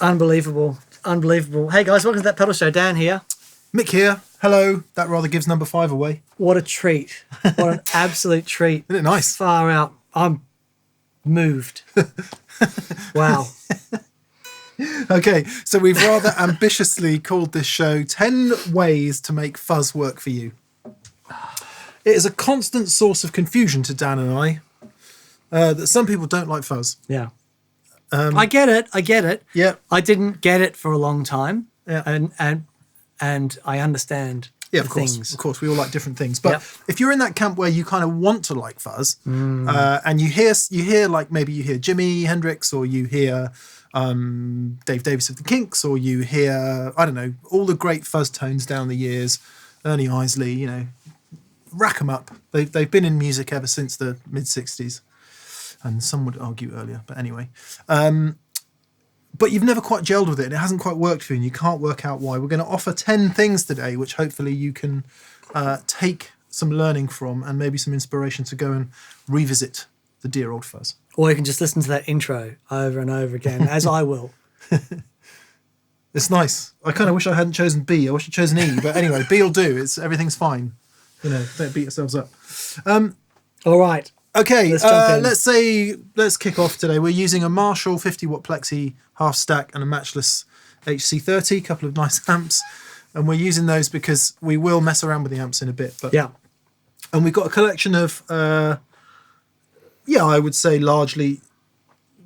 Unbelievable. Unbelievable. Hey guys, welcome to That Pedal Show. Dan here. Mick here. Hello. That rather gives number 5 away. What a treat. What an absolute treat. Isn't it nice? Far out. I'm moved. Wow. Okay, so we've rather ambitiously called this show 10 Ways to Make Fuzz Work for You. It is a constant source of confusion to Dan and I that some people don't like fuzz. Yeah. I get it. Yeah. I didn't get it for a long time. Yeah. And I understand of course. things. Of course, we all like different things. But if you're in that camp where you kind of want to like fuzz, and you hear like maybe you hear Jimi, Hendrix, or you hear Dave Davis of the Kinks, or you hear, I don't know, all the great fuzz tones down the years, Ernie Isley, you know, rack them up. They've been in music ever since the mid-60s. And some would argue earlier, but anyway. But you've never quite gelled with it, and it hasn't quite worked for you, and you can't work out why. We're going to offer 10 things today, which hopefully you can take some learning from and maybe some inspiration to go and revisit the dear old fuzz. Or you can just listen to that intro over and over again, as I will. It's nice. I kind of wish I hadn't chosen B. I wish I'd chosen E. But anyway, B will do. Everything's fine. You know, don't beat yourselves up. All right. Okay, let's kick off today. We're using a Marshall 50-watt Plexi half stack and a Matchless HC30, a couple of nice amps. And we're using those because we will mess around with the amps in a bit. But, yeah. And we've got a collection of, I would say largely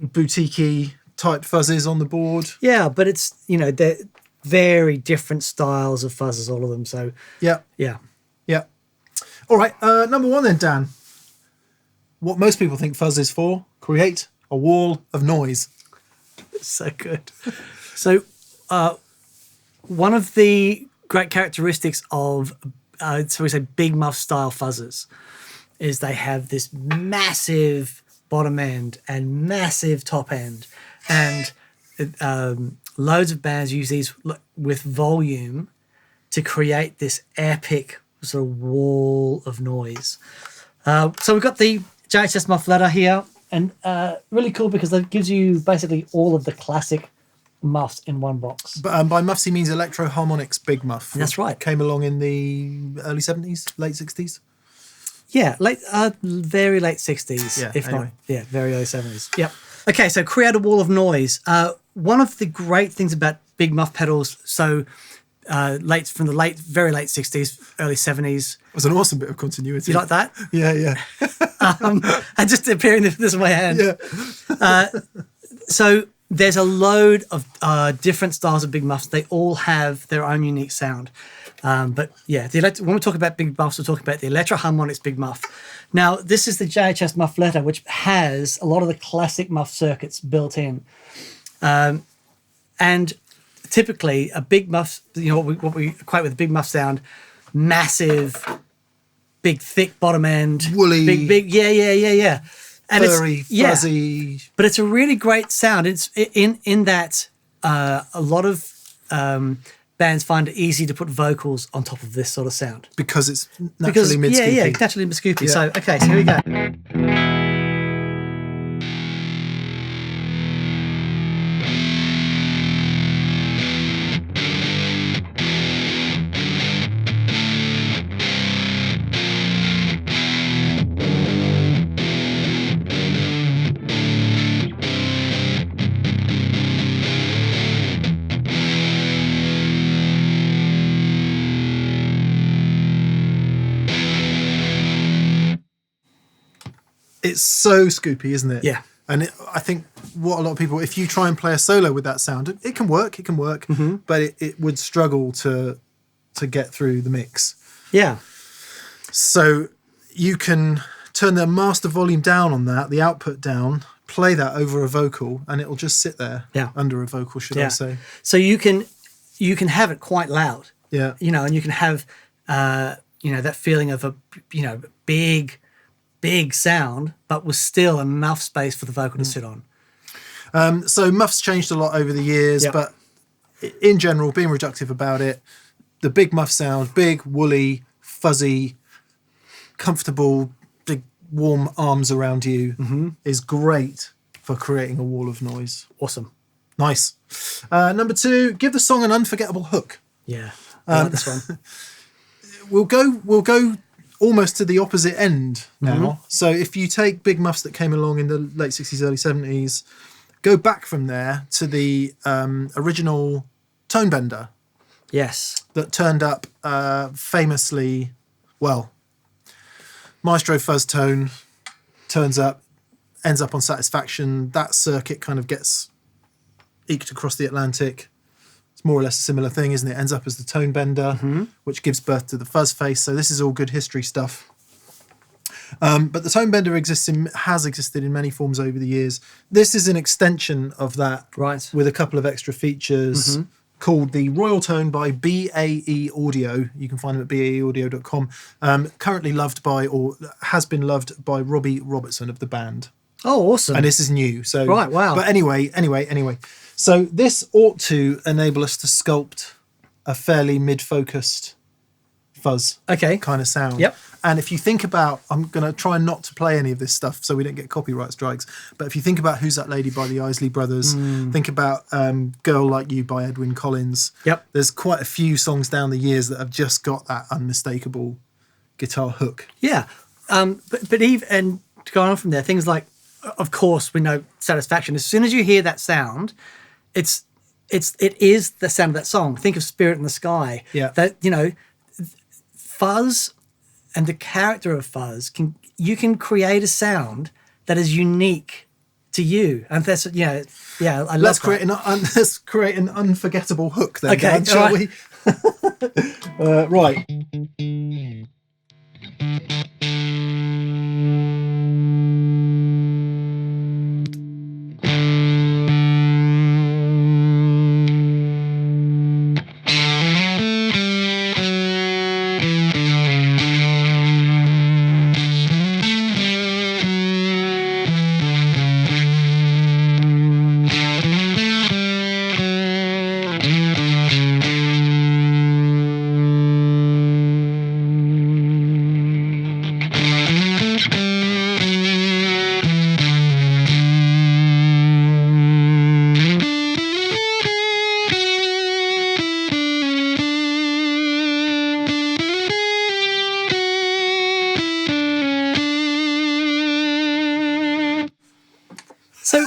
boutique-y type fuzzes on the board. Yeah, but it's, you know, they're very different styles of fuzzes, all of them. So, Yeah. All right, number 1 then, Dan. What most people think fuzz is for: create a wall of noise. So good. So one of the great characteristics of, so we say big muff style fuzzes is they have this massive bottom end and massive top end. And loads of bands use these with volume to create this epic sort of wall of noise. So we've got the JHS muff letter here, and really cool because it gives you basically all of the classic muffs in one box. But by muffs he means Electro Harmonics big muff. That's right. Came along in the early 70s, late 60s. Yeah, very late 60s, not very early 70s. Yep. Okay, so create a wall of noise. One of the great things about big muff pedals, so very late 60s, early 70s. It was an awesome bit of continuity. You like that? Yeah. And just appearing this is my hand. Yeah. So there's a load of different styles of big muffs. They all have their own unique sound. But yeah, when we talk about big muffs, we're talking about the Electro Harmonics big muff. Now, this is the JHS muff letter, which has a lot of the classic muff circuits built in. And typically a big muff, you know, what we equate with a big muff sound, massive, big, thick bottom end. Woolly. Big, yeah. And furry, fuzzy. But it's a really great sound. It's in that a lot of bands find it easy to put vocals on top of this sort of sound. Because it's naturally mid-scoopy. Yeah, naturally mid-scoopy. Yeah. So, okay, so here we go. It's so scoopy, isn't it? Yeah. And I think what a lot of people, if you try and play a solo with that sound, it can work, mm-hmm. but it would struggle to get through the mix. Yeah. So you can turn the master volume down on that, the output down, play that over a vocal, and it'll just sit there under a vocal, should I say. So you can have it quite loud. Yeah. You know, and you can have, that feeling of a, big sound, but with still enough space for the vocal to sit on. So muffs changed a lot over the years, but in general, being reductive about it, the big muff sound, big, woolly, fuzzy, comfortable, big, warm arms around you is great for creating a wall of noise. Awesome. Nice. Number 2, give the song an unforgettable hook. Yeah. I like this one. We'll go almost to the opposite end now. So if you take big muffs that came along in the late 60s, early 70s, go back from there to the original tone bender. Yes. That turned up famously, well, Maestro Fuzz Tone turns up, ends up on Satisfaction. That circuit kind of gets eked across the Atlantic. It's more or less a similar thing, isn't it? Ends up as the tone bender, which gives birth to the fuzz face. So this is all good history stuff. But the tone bender has existed in many forms over the years. This is an extension of that, right, with a couple of extra features. Called the Royaltone by BAE Audio. You can find them at baeaudio.com. Currently loved by, or has been loved by, Robbie Robertson of the band. Oh, awesome. And this is new. So right, wow. But anyway. So this ought to enable us to sculpt a fairly mid-focused fuzz kind of sound. Yep. And if you think about, I'm going to try not to play any of this stuff so we don't get copyright strikes, but if you think about Who's That Lady by the Isley Brothers, think about Girl Like You by Edwin Collins. Yep. There's quite a few songs down the years that have just got that unmistakable guitar hook. Yeah. But even, and to go on from there, things like, of course, we know Satisfaction. As soon as you hear that sound, it is the sound of that song. Think of Spirit in the Sky. Yeah. That, Fuzz and the character of Fuzz you can create a sound that is unique to you, and that's I love Let's that. Let's create an unforgettable hook then. Okay, Dan, shall right. we? Right. So,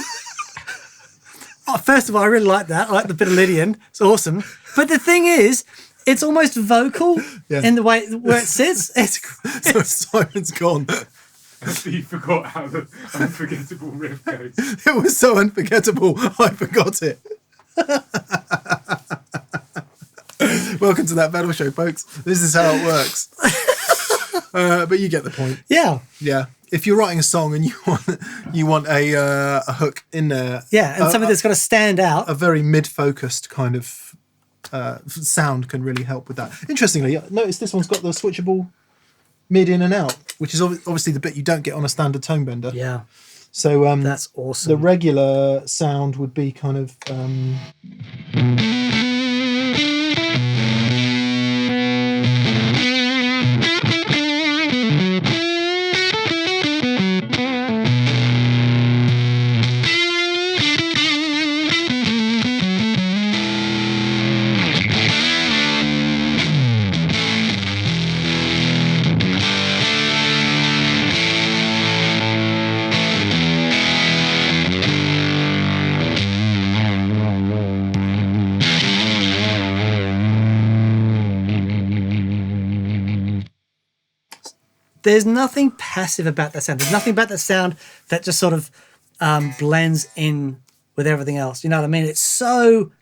first of all, I really like that. I like the bit of Lydian. It's awesome. But the thing is, it's almost vocal in the way where it sits. So Simon's gone. You forgot how the unforgettable riff goes. It was so unforgettable, I forgot it. Welcome to That Battle Show, folks. This is how it works. But you get the point. Yeah. Yeah. If you're writing a song and you want a hook in there, and something that's got to stand out. a very mid-focused kind of sound can really help with that. Interestingly, notice this one's got the switchable mid in and out, which is obviously the bit you don't get on a standard tone bender. Yeah. So that's awesome. The regular sound would be kind of. There's nothing passive about that sound. There's nothing about that sound that just sort of blends in with everything else. You know what I mean? It's so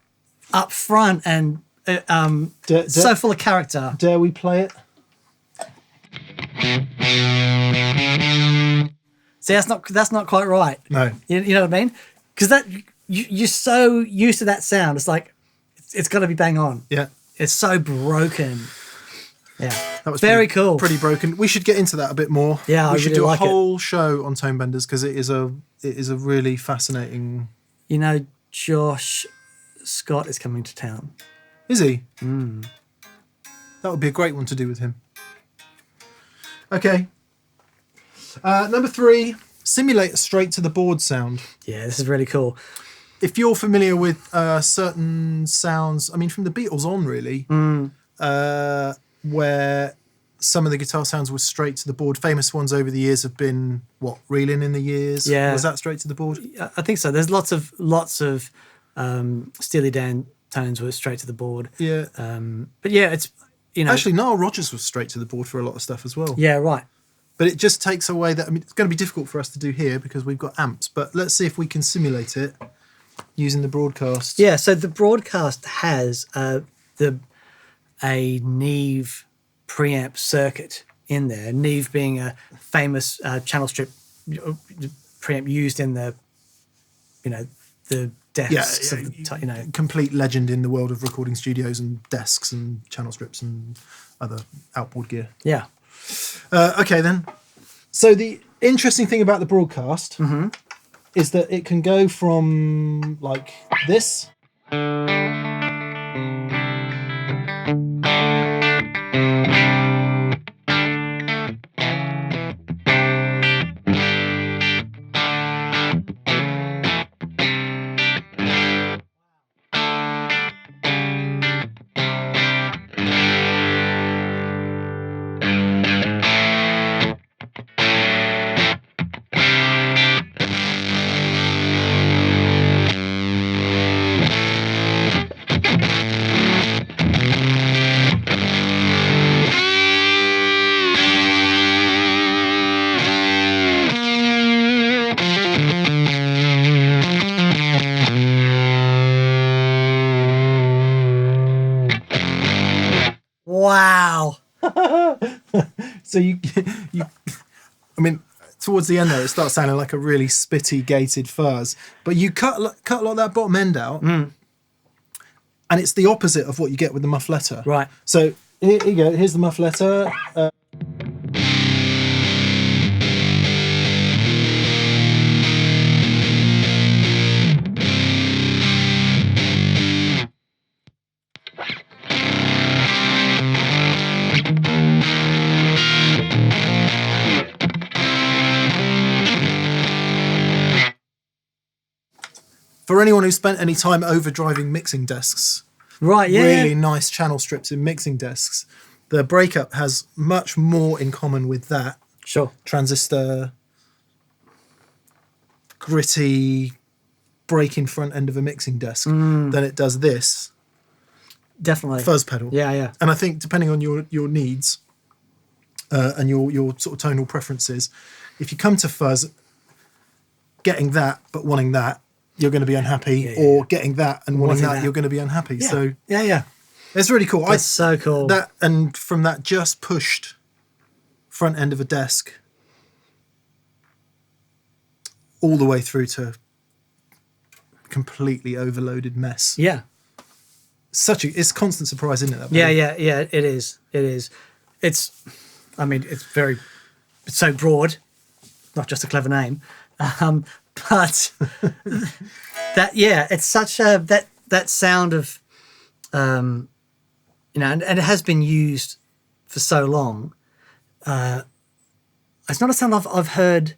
upfront and so full of character. Dare we play it? See, that's not quite right. No. You know what I mean? Because that you're so used to that sound. It's like it's got to be bang on. Yeah. It's so broken. Yeah, that was very cool. Pretty broken. We should get into that a bit more. Yeah, we should really do a like whole show on tone benders because it is a really fascinating. You know, Josh Scott is coming to town. Is he? That would be a great one to do with him. Okay. Number 3, simulate a straight to the board sound. Yeah, this is really cool. If you're familiar with certain sounds, I mean, from the Beatles on, really, where some of the guitar sounds were straight to the board. Famous ones over the years have been, Reeling in the Years? Yeah. Was that straight to the board? I think so. There's lots of Steely Dan tones were straight to the board. Yeah. But yeah, it's, Actually, Nile Rodgers was straight to the board for a lot of stuff as well. Yeah, right. But it just takes away that. I mean, it's going to be difficult for us to do here because we've got amps. But let's see if we can simulate it using the broadcast. Yeah. So the broadcast has a Neve preamp circuit in there. Neve being a famous channel strip preamp used in the desks. Complete legend in the world of recording studios and desks and channel strips and other outboard gear. Yeah. Okay, then. So the interesting thing about the broadcast is that it can go from like this. Wow. So you I mean, towards the end there, it starts sounding like a really spitty gated fuzz, but you cut a lot of that bottom end out, and it's the opposite of what you get with the muffletta. Right. So here you go. Here's the muffletta. For anyone who spent any time overdriving mixing desks, Right, yeah. really nice channel strips in mixing desks, the breakup has much more in common with that Sure. transistor, gritty, breaking front end of a mixing desk than it does this Definitely. fuzz pedal. Yeah, yeah. And I think depending on your needs and your sort of tonal preferences, if you come to fuzz, getting that but wanting that, you're going to be unhappy, or getting that and wanting that, you're going to be unhappy. Yeah. So yeah. it's really cool. That's so cool. That, and from that just pushed front end of a desk all the way through to completely overloaded mess. Yeah. It's constant surprise, isn't it? That Yeah, pedal? yeah. It is. It's so broad, not just a clever name. But it's such a that sound of and it has been used for so long. It's not a sound I've heard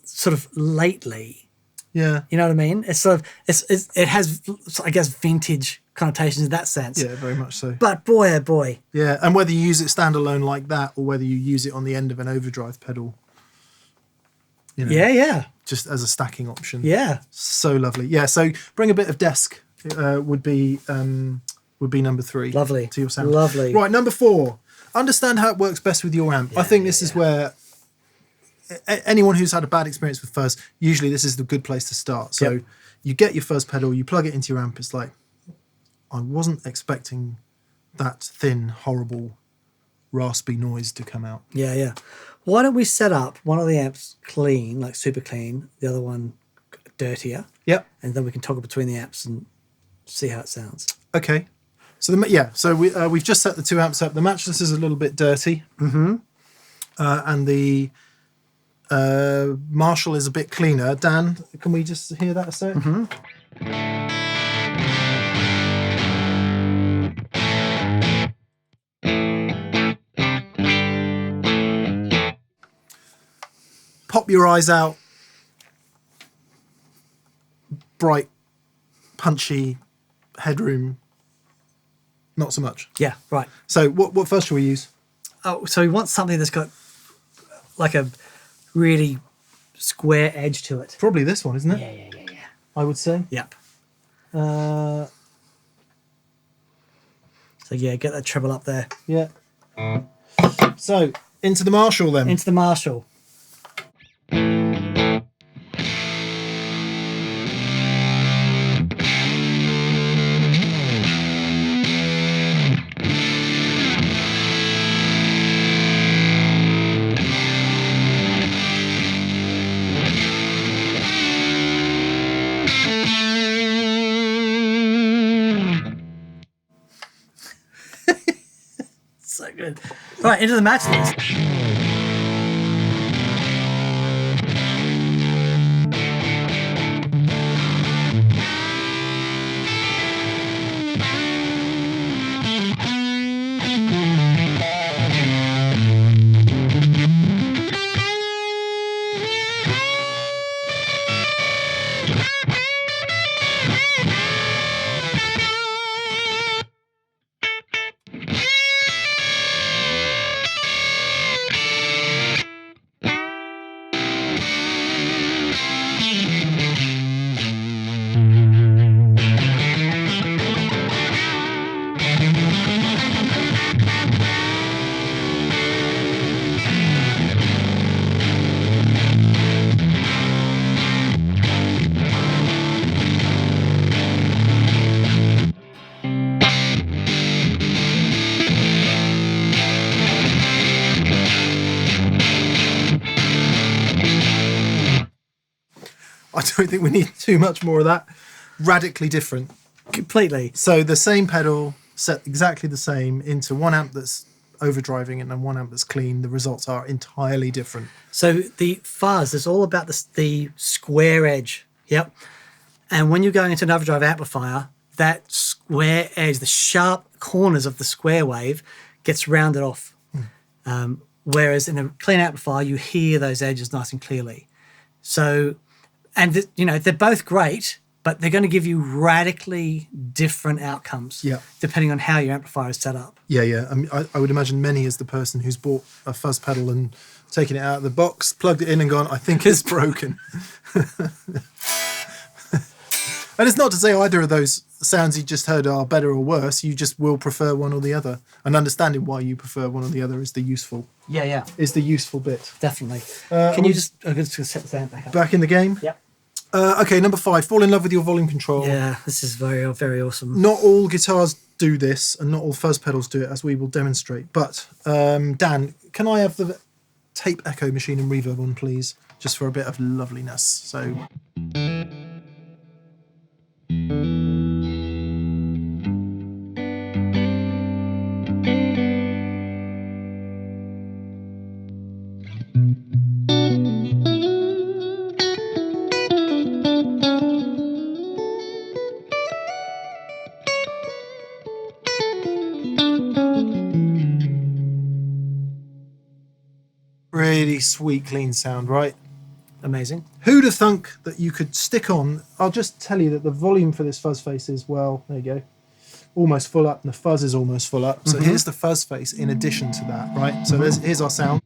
sort of lately. Yeah. You know what I mean? It's sort of it has, I guess, vintage connotations in that sense. Yeah, very much so. But boy, oh boy. Yeah, and whether you use it standalone like that or whether you use it on the end of an overdrive pedal. Yeah. Just as a stacking option. Yeah. So lovely. Yeah, so bring a bit of desk would be number 3. Lovely. To your sound. Lovely. Right, number 4. Understand how it works best with your amp. I think this is where anyone who's had a bad experience with fuzz, usually this is the good place to start. So you get your fuzz pedal, you plug it into your amp. It's like, I wasn't expecting that thin, horrible, raspy noise to come out. Yeah. Why don't we set up one of the amps clean, like super clean, the other one dirtier? Yep. And then we can toggle between the amps and see how it sounds. Okay. So we've just set the 2 amps up. The Matchless is a little bit dirty. And the Marshall is a bit cleaner. Dan, can we just hear that a sec? pop your eyes out, bright, punchy, headroom, not so much. Yeah, right. So what fuzz shall we use? Oh, so we want something that's got like a really square edge to it. Probably this one, isn't it? Yeah. I would say. Yep. Uh, So yeah, get that treble up there. yeah. So into the Marshall then. Into the Marshall. So good. All right, into the Matchless. I don't think we need too much more of that. Radically different. Completely. So the same pedal set exactly the same into one amp that's overdriving and then one amp that's clean. The results are entirely different. So the fuzz is all about the square edge. Yep. And when you're going into an overdrive amplifier, that square edge, the sharp corners of the square wave, gets rounded off. Whereas in a clean amplifier, you hear those edges nice and clearly. So, and they're both great, but they're going to give you radically different outcomes. Yeah. Depending on how your amplifier is set up. Yeah. I mean, I would imagine many is the person who's bought a fuzz pedal and taken it out of the box, plugged it in and gone, I think it's broken. And it's not to say either of those sounds you just heard are better or worse. You just will prefer one or the other. And understanding why you prefer one or the other is the useful Yeah. bit. Definitely. Can you just... I'm just going to set the amp back up. Back in the game? Yep. Okay, number 5, fall in love with your volume control. Yeah, this is very, very awesome. Not all guitars do this, and not all fuzz pedals do it, as we will demonstrate. But, Dan, can I have the tape echo machine and reverb on, please? Just for a bit of loveliness. So... Really sweet, clean sound, right? Amazing. Who'd have thunk that you could stick on... I'll just tell you that the volume for this fuzz face is, well, there you go, almost full up, and the fuzz is almost full up. So here's the fuzz face in addition to that, right? So here's our sound.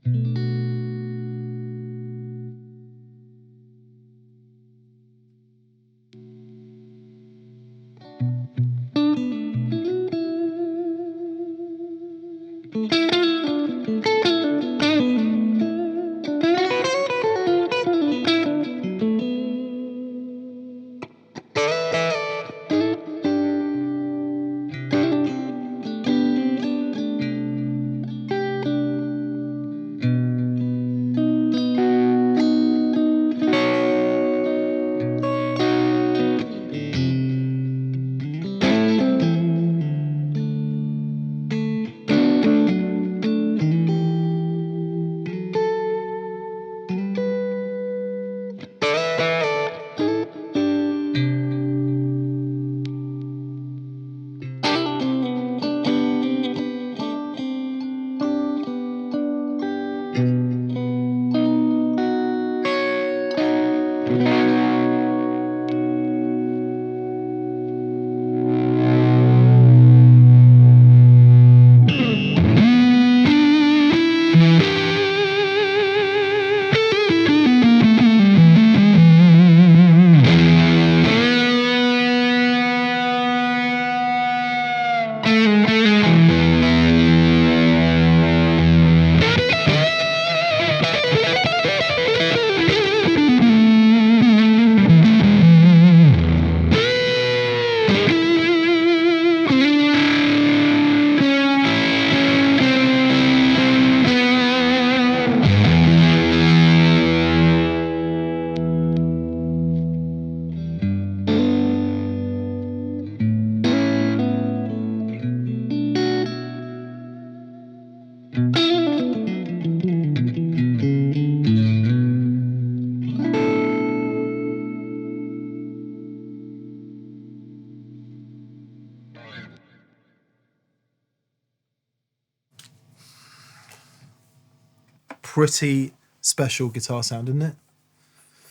pretty special guitar sound, isn't it?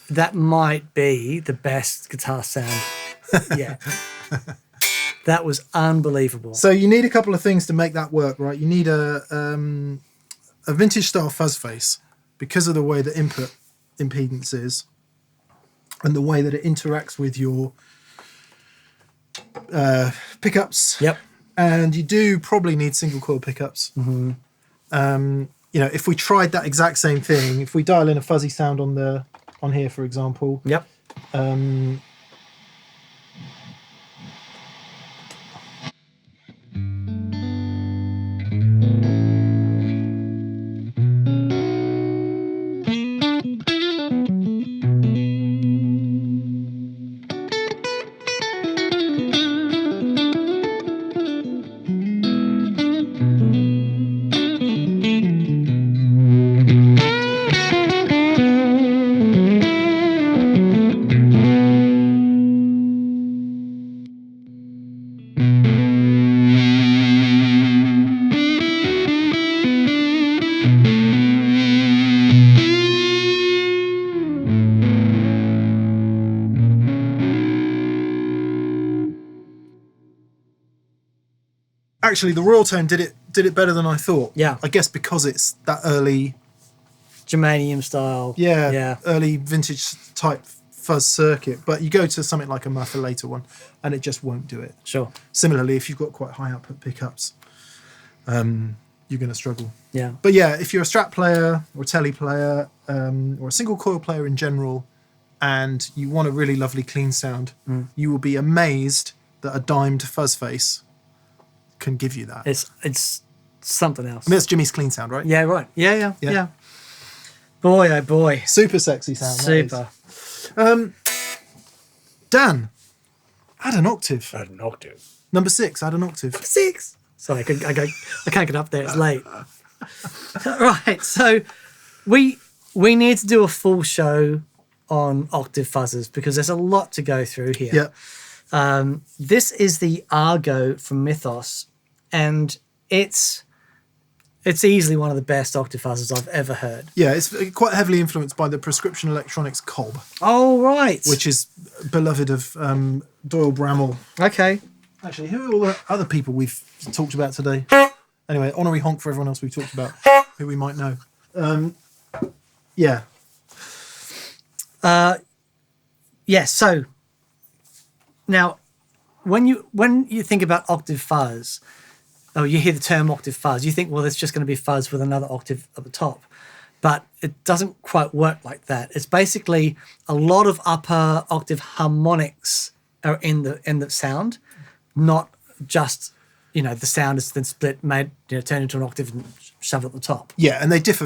That might be the best guitar sound yet. That was unbelievable. So you need a couple of things to make that work, right? You need a vintage style fuzz face because of the way the input impedance is and the way that it interacts with your pickups. Yep. And you do probably need single coil pickups. Mm-hmm. If we tried that exact same thing, if we dial in a fuzzy sound on here, for example. Yep. Actually, the Royaltone did it better than I thought. Yeah. I guess because it's that early, Germanium style. Yeah. early vintage type fuzz circuit. But you go to something like a much later one, and it just won't do it. Sure. Similarly, if you've got quite high output pickups, you're going to struggle. Yeah. But yeah, if you're a Strat player or a Tele player or a single coil player in general, and you want a really lovely clean sound, you will be amazed that a dimed fuzz face can give you that. It's something else. I mean, that's Jimi's clean sound, right? Yeah, right. Yeah. Boy, oh boy. Super sexy sound. Super. Dan, add an octave. An octave. Number 6, add an octave. 6. Sorry, I can't get up there. It's late. Right. So we need to do a full show on octave fuzzes because there's a lot to go through here. Yeah. This is the Argo from Mythos, and it's easily one of the best octave fuzzes I've ever heard. Yeah, it's quite heavily influenced by the Prescription Electronics Cob, Oh, right. which is beloved of Doyle Bramall. Okay. Actually, who are all the other people we've talked about today? Anyway, honorary honk for everyone else we've talked about, who we might know. Yeah. Yes. So now, when you think about octave fuzz, or you hear the term octave fuzz, you think, well, it's just going to be fuzz with another octave at the top. But it doesn't quite work like that. It's basically a lot of upper octave harmonics are in the sound, not just, the sound is then split, made, turned into an octave and shoved at the top. Yeah, and they differ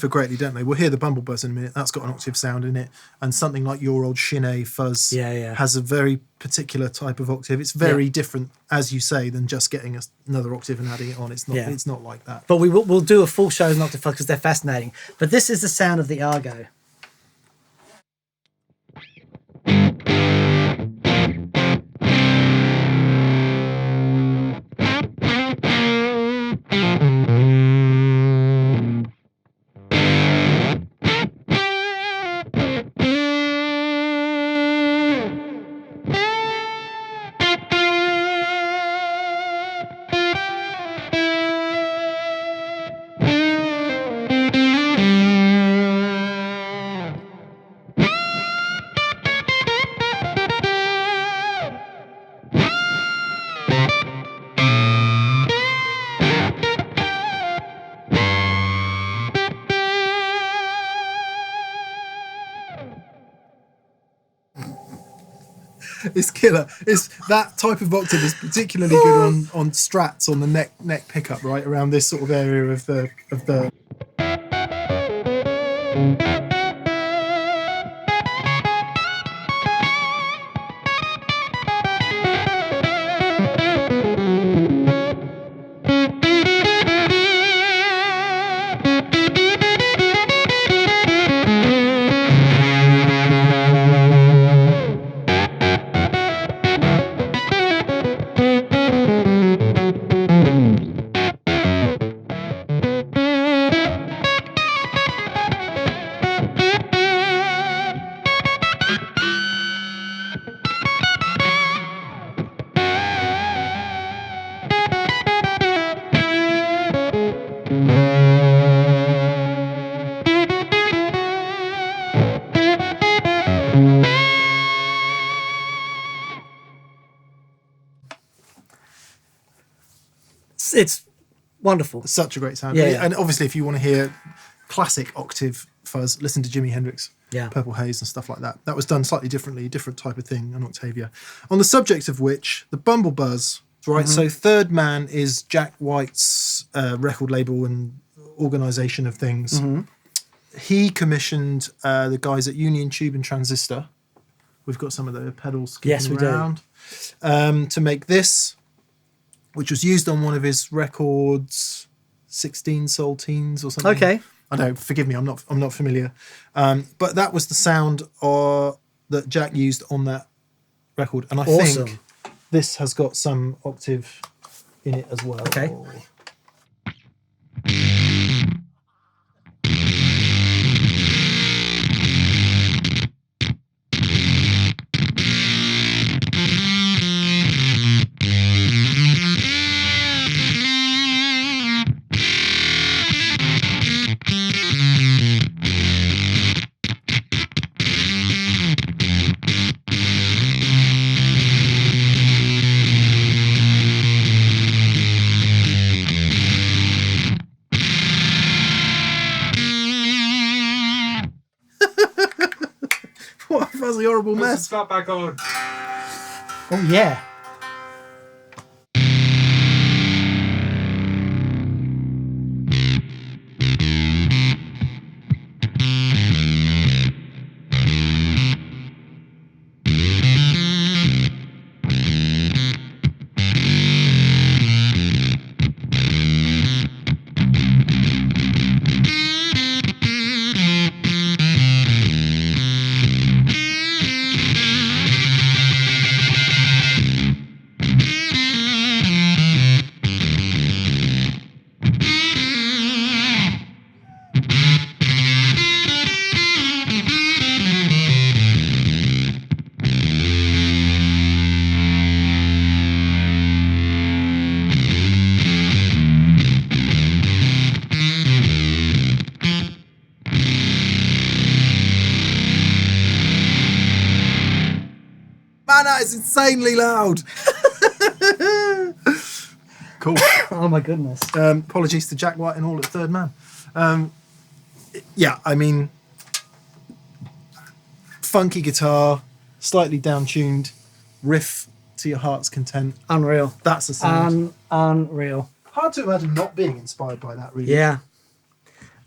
greatly, don't they? We'll hear the Bumble buzz in a minute. That's got an octave sound in it. And something like your old Shin fuzz has a very particular type of octave. It's very different, as you say, than just getting another octave and adding it on. It's not like that. But we'll do a full show on octave fuzz because they're fascinating. But this is the sound of the Argo. It's killer. It's that type of octave is particularly good on strats on the neck pickup, right around this sort of area of the. it's wonderful. It's such a great sound. Yeah, yeah. And obviously, if you want to hear classic octave fuzz, listen to Jimi Hendrix, Yeah. Purple Haze and stuff like that. That was done slightly differently, different type of thing, an Octavia. On the subject of which, the Bumble buzz, right? So Third Man is Jack White's record label and organisation of things. He commissioned the guys at Union Tube and Transistor. We've got some of the pedals Yes, we do. around to make this, which was used on one of his records, 16 Soul Teens or something. Okay. I know, forgive me, I'm not familiar. But that was the sound that Jack used on that record. And I Awesome. think this has got some octave in it as well. Okay. What a fuzzy, horrible Put some mess. slap back on. Oh, yeah. Man, that is insanely loud. Cool. Oh, my goodness. Apologies to Jack White and all at Third Man. Yeah, I mean, funky guitar, slightly down-tuned, riff to your heart's content. Unreal. That's the sound. Unreal. Hard to imagine not being inspired by that, really. Yeah.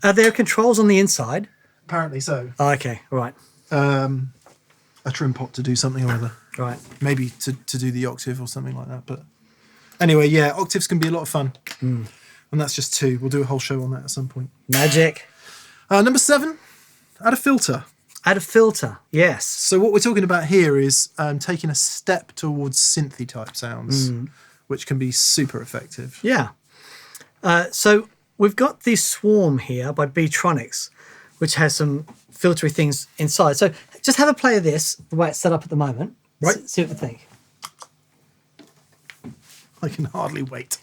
Are there controls on the inside? Apparently so. Oh, okay. Right. A trim pot to do something or other. Right. Maybe to do the octave or something like that. But anyway, yeah, octaves can be a lot of fun. And that's just two. We'll do a whole show on that at some point. Magic. Number 7, add a filter. Add a filter. Yes. So what we're talking about here is taking a step towards synthy type sounds, which can be super effective. Yeah. So we've got the Swarm here by Beatronics, which has some filtery things inside. So just have a play of this, the way it's set up at the moment. Right. See what you think. I can hardly wait.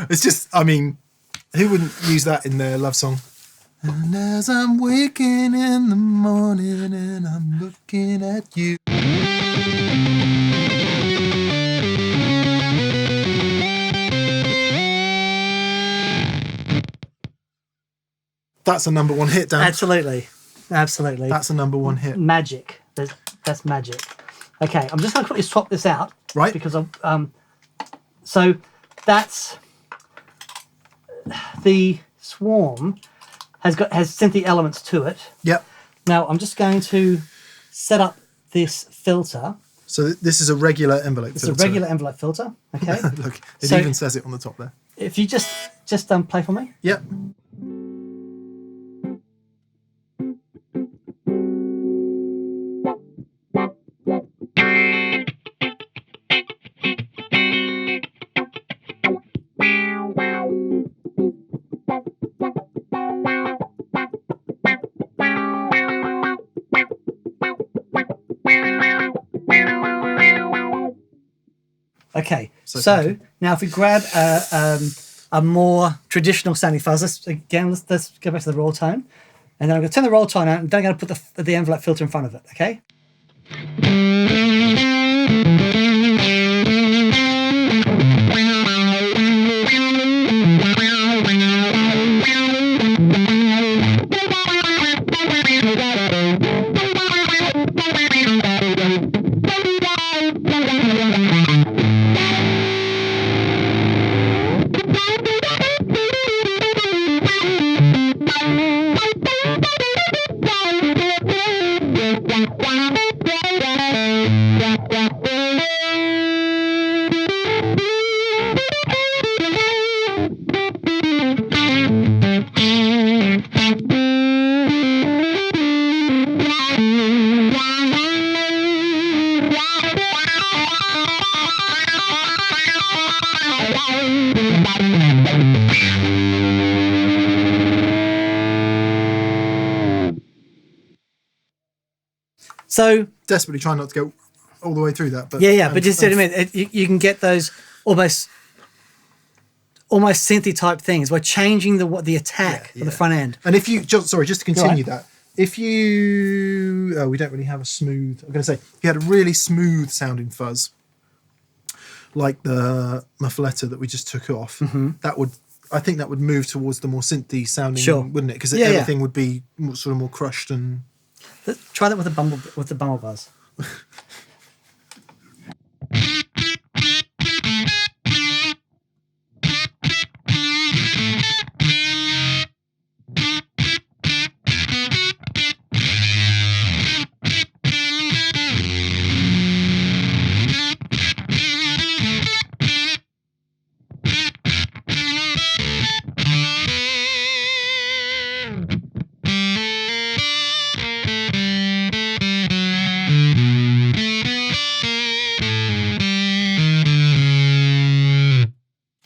It's just, I mean, who wouldn't use that in their love song? And as I'm waking in the morning and I'm looking at you. That's a number 1 hit, Dan. Absolutely. Absolutely. That's a number 1 hit. Magic. That's magic. Okay, I'm just going to quickly swap this out. Right. Because so that's the Swarm has synthy elements to it. Yep. Now I'm just going to set up this filter. So this is a regular envelope It's filter. a regular envelope filter. Okay. Look, it So- even says it on the top there. If you just play for me. Yep. Okay, So so now if we grab a more traditional sounding fuzz, let's go back to the roll tone, and then I'm going to turn the roll tone out, and then I'm going to put the envelope filter in front of it. Okay. So Desperately trying not to go all the way through that, but but just see what I mean. You can get those almost synthy type things by changing the attack of the front end. And if you just to continue Right. that, if you we don't really have a smooth. I'm going to say if you had a really smooth sounding fuzz, like the muffletta that we just took off, that would move towards the more synthy sounding, Sure. wouldn't it? Because Yeah, everything would be sort of more crushed and. Let's try that with the Bumble buzz.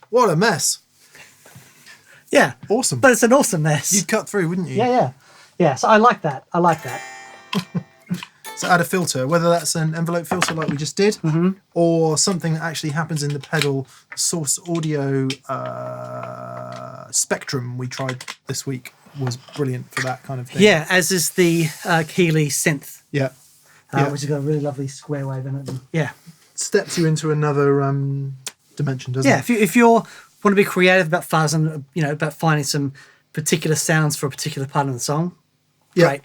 What a mess! Yeah, Awesome. but it's an awesome mess. You'd cut through, wouldn't you? Yeah. So I like that. So add a filter, whether that's an envelope filter like we just did, or something that actually happens in the pedal. Source Audio Spectrum we tried this week was brilliant for that kind of thing. Yeah, as is the Keeley synth, Yeah. which has got a really lovely square wave in it. Yeah. Steps you into another dimension, doesn't Yeah, it? if you want to be creative about fuzz and about finding some particular sounds for a particular part of the song, Yeah. great.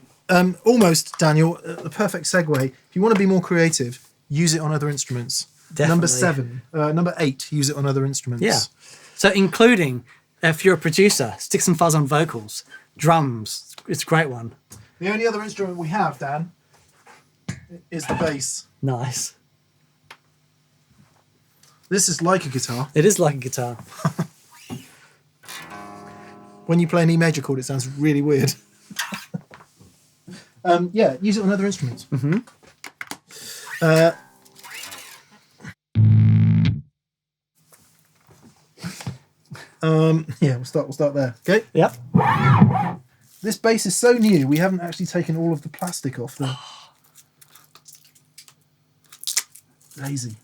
Almost, Daniel, the perfect segue. If you want to be more creative, use it on other instruments. Definitely. Number 8, use it on other instruments. Yeah. So including if you're a producer, stick some fuzz on vocals, drums. It's a great one. The only other instrument we have, Dan, is the bass. Nice. This is like a guitar. It is like a guitar. When you play an E major chord, it sounds really weird. Yeah, use it on other instruments. Yeah, we'll start there. Okay. Yep. This bass is so new, we haven't actually taken all of the plastic off the.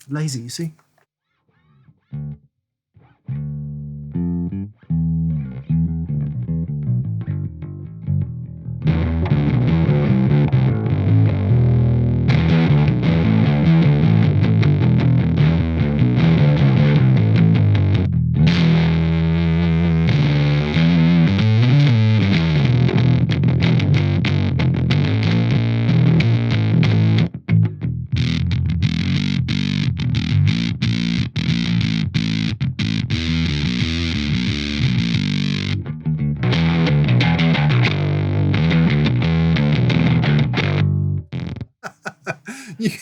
Lazy, you see?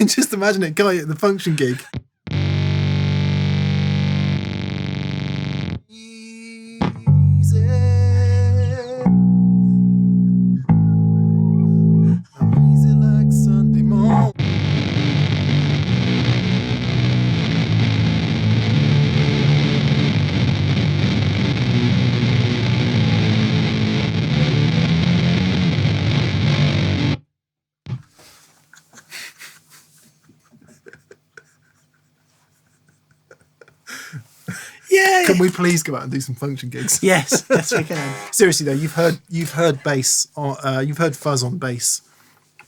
can just imagine it, guy at the function gig. Easy. I'm easy like Sunday morning. Yeah. Can we please go out and do some function gigs? Yes, yes, we can. Seriously though, you've heard bass, you've heard fuzz on bass.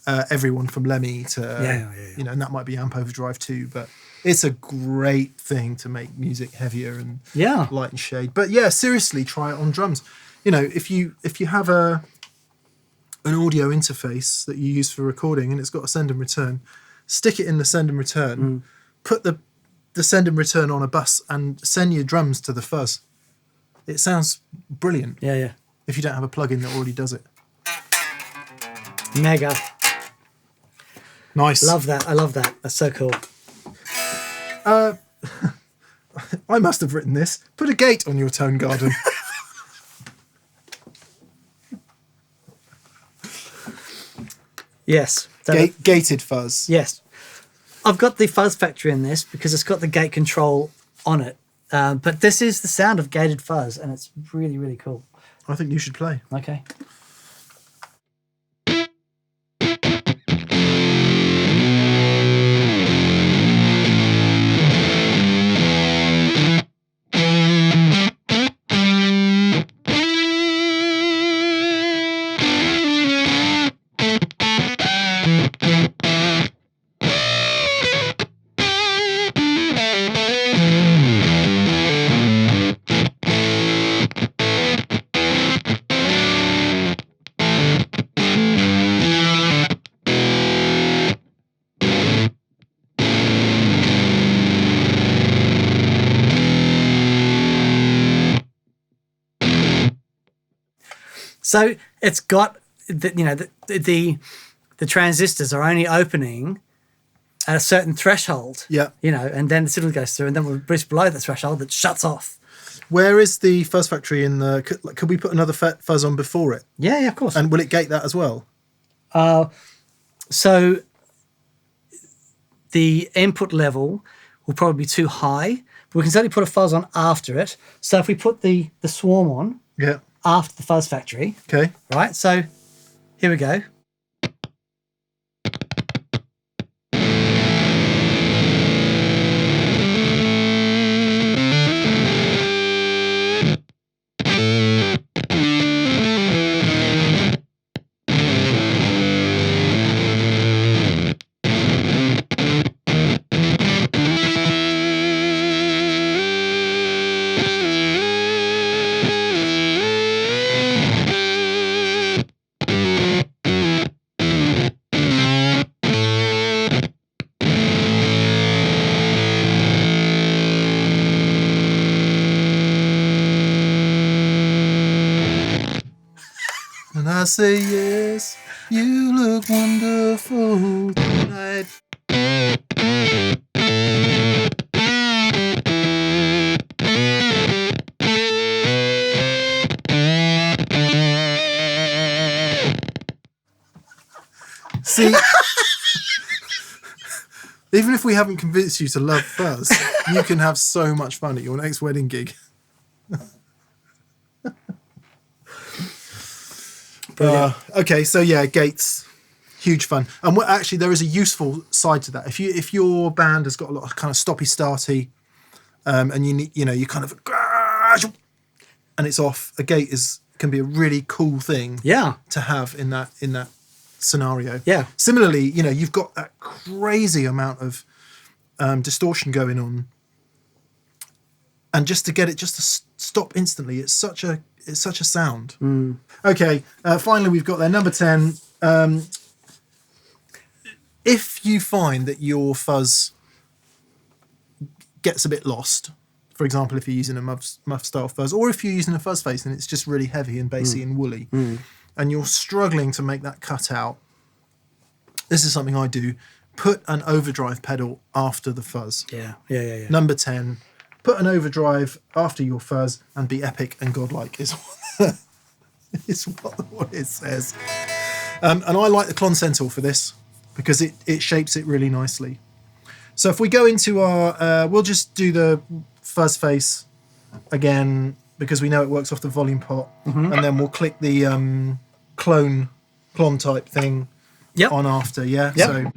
Everyone from Lemmy to Yeah. you know, and that might be Amp Overdrive too, but it's a great thing to make music heavier and light and shade. But yeah, seriously, try it on drums. You know, if you have an audio interface that you use for recording and it's got a send and return, stick it in the send and return, put the send and return on a bus and send your drums to the fuzz. It sounds brilliant. Yeah. If you don't have a plugin that already does it. Mega. Nice. Love that. I love that. That's so cool. I must have written this. Put a gate on your tone garden. Yes. Gated fuzz. Yes. I've got the fuzz factory in this because it's got the gate control on it. But this is the sound of gated fuzz, and it's really, really cool. I think you should play. Okay. So it's got the transistors are only opening at a certain threshold. Yeah. And then the signal goes through, and then we'll boost below the threshold that shuts off. Where is the fuzz factory in the? Could we put another fuzz on before it? Yeah, of course. And will it gate that as well? So the input level will probably be too high, but we can certainly put a fuzz on after it. So if we put the swarm on after the fuzz factory, okay, right? So here we go. And I say yes, you look wonderful tonight. See, even if we haven't convinced you to love fuzz, you can have so much fun at your next wedding gig. Okay, so yeah, gates, huge fun, and actually there is a useful side to that. If your band has got a lot of kind of stoppy starty, and you need, you kind of, and it's off, a gate can be a really cool thing, to have in that scenario. Yeah. Similarly, you've got that crazy amount of distortion going on, and just to get it just to stop instantly, it's such a sound. Okay, finally we've got there, number 10. If you find that your fuzz gets a bit lost, for example, if you're using a muff style fuzz, or if you're using a fuzz face and it's just really heavy and bassy and woolly, and you're struggling to make that cut out, this is something I do. put an overdrive pedal after the fuzz. Yeah. Number 10, put an overdrive after your fuzz and be epic and godlike is what it says. And I like the Klon Centaur for this because it shapes it really nicely. So if we go into our, we'll just do the fuzz face again because we know it works off the volume pot, and then we'll click the clone type thing on after, yeah? Yep. So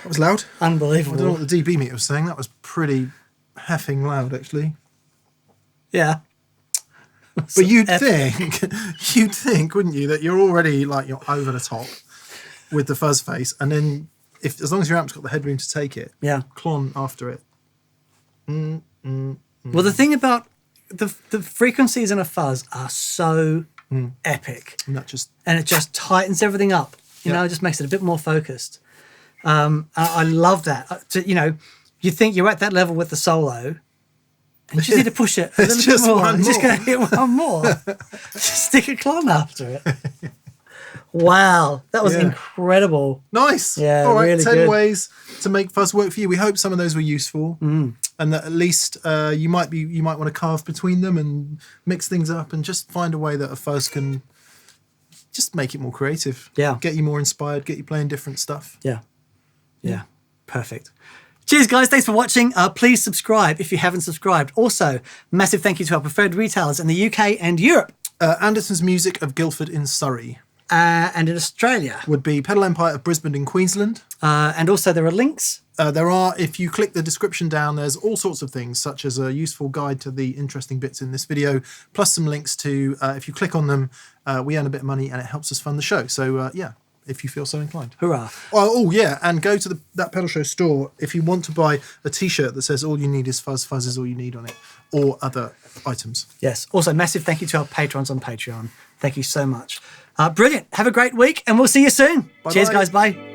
that was loud. Unbelievable. I don't know what the dB meter was saying. That was pretty heffing loud, actually. Yeah. But you'd think, wouldn't you, that you're already like you're over the top with the fuzz face, and then as long as your amp's got the headroom to take it, clon after it. Well, the thing about the frequencies in a fuzz are so epic, And that just and it just tightens everything up. You know, it just makes it a bit more focused. I love that. You think you're at that level with the solo, and you just need to push it a little bit more. It's just going to hit one more. Just stick a clon after it. Wow, that was incredible. nice. Yeah, all right. really 10 good. ways to make fuzz work for you. We hope some of those were useful, and that at least you might want to carve between them and mix things up and just find a way that a fuzz can just make it more creative. Yeah, get you more inspired. Get you playing different stuff. Yeah, perfect. Cheers, guys. Thanks for watching. Please subscribe if you haven't subscribed. Also, massive thank you to our preferred retailers in the UK and Europe. Anderson's Music of Guildford in Surrey. And in Australia. Would be Pedal Empire of Brisbane in Queensland. And also there are links. There are, if you click the description down, there's all sorts of things, such as a useful guide to the interesting bits in this video, plus some links to, if you click on them, we earn a bit of money and it helps us fund the show. So, if you feel so inclined. Hurrah. Oh yeah, and go to that Pedal Show store if you want to buy a t-shirt that says all you need is fuzz, fuzz is all you need on it, or other items. Yes. Also, massive thank you to our patrons on Patreon. Thank you so much. Brilliant. Have a great week and we'll see you soon. Bye-bye. Cheers, guys. Bye.